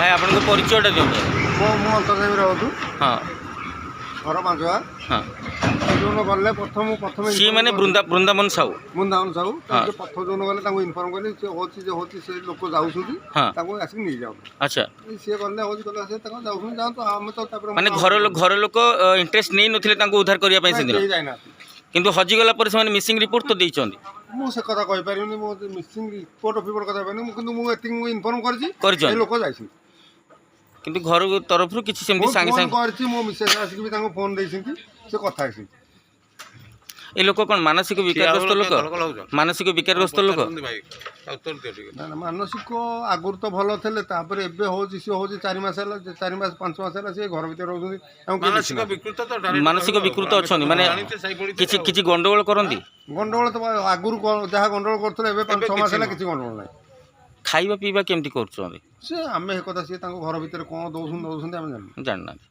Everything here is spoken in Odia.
ଭାଇ ଆପଣଙ୍କ ପରିଚୟଟା ଦିଅନ୍ତୁ। ମୁଁ ଅନ୍ତର୍ଦେବୀ ରହୁଛୁ। ହଁ ଘର ପାଞ୍ଚୁଆ। ହଁ ଯୋଉନ ଗଲେ ପ୍ରଥମେ ସିଏ ମାନେ ବୃନ୍ଦାବନ ସାହୁ। ବୃନ୍ଦାବନ ସାହୁ ହଁ ପ୍ରଥମ ଯୋଉନ ଗଲେ ତାଙ୍କୁ ଇନଫର୍ମ କଲି ସେ ହେଉଛି ସେ ଲୋକ ଯାଉଛନ୍ତି ହଁ ତାଙ୍କୁ ଆସିକି ନେଇଯାଉ। ଆଚ୍ଛା ସିଏ ଗଲେ ହେଉଛି ଗଲେ ସେ ତାଙ୍କୁ ଯାଉଛନ୍ତି ଯାଆନ୍ତୁ ଆମେ ତ ତାପରେ ମାନେ ଘର ଲୋକ ଇଣ୍ଟରେଷ୍ଟ ନେଇ ନଥିଲେ ତାଙ୍କୁ ଉଦ୍ଧାର କରିବା ପାଇଁ ସେଦିନ, କେହି ଯାଇନାହାନ୍ତି। କିନ୍ତୁ ହଜିଗଲା ପରେ ସେମାନେ ମିସିଂ ରିପୋର୍ଟ ତ ଦେଇଛନ୍ତି। ମୁଁ ସେ କଥା କହିପାରିବିନି, ମୁଁ ମିସିଂ ରିପୋର୍ଟ ଫିପୋର୍ଟ କଥା କହିପାରିନି, କିନ୍ତୁ ମୁଁ ଏତିକି ମୁଁ ଇନଫର୍ମ କରିଛି ଏ ଲୋକ ଯାଇଛନ୍ତି। କିନ୍ତୁ ଘର ତରଫରୁ କିଛି ସେମିତି ସାଙ୍ଗେ ଫୋନ୍ ସାଙ୍ଗେ କରିଛି, ମୋ ମିସେସ୍ ଆସିକି ବି ତାଙ୍କୁ ଫୋନ୍ ଦେଇଛନ୍ତି, ସେ କଥା ହେଇଛନ୍ତି। ଏ ଲୋକ କ'ଣ ମାନସିକ ବିକାରଗ୍ରସ୍ତ ଲୋକ? ମାନସିକ ବିକାରଗ୍ରସ୍ତ ଲୋକ? ନା ନା ମାନସିକ ଆଗରୁ ତ ଭଲ ଥିଲେ, ତାପରେ ଏବେ ହେଉଛି ସିଏ ହେଉଛି 4 ମାସ ହେଲା, 4 ମାସ 5 ମାସ ହେଲା ସିଏ ଘର ଭିତରେ ରହୁଛନ୍ତି। ମାନସିକ ବିକୃତ ଅଛନ୍ତି, ମାନେ କିଛି ଗଣ୍ଡଗୋଳ କରନ୍ତି। ଗଣ୍ଡଗୋଳ ତ ଆଗରୁ ଯାହା ଗଣ୍ଡଗୋଳ କରୁଥିଲେ, ଏବେ 5-6 ମାସ ହେଲା କିଛି ଗଣ୍ଡଗୋଳ ନାହିଁ। ଖାଇବା ପିଇବା କେମିତି କରୁଛନ୍ତି ସେ ଆମେ ଏ କଥା ସିଏ ତାଙ୍କ ଘର ଭିତରେ କ'ଣ ଦେଉଛନ୍ତି ଆମେ ଜାଣିନାହାନ୍ତି।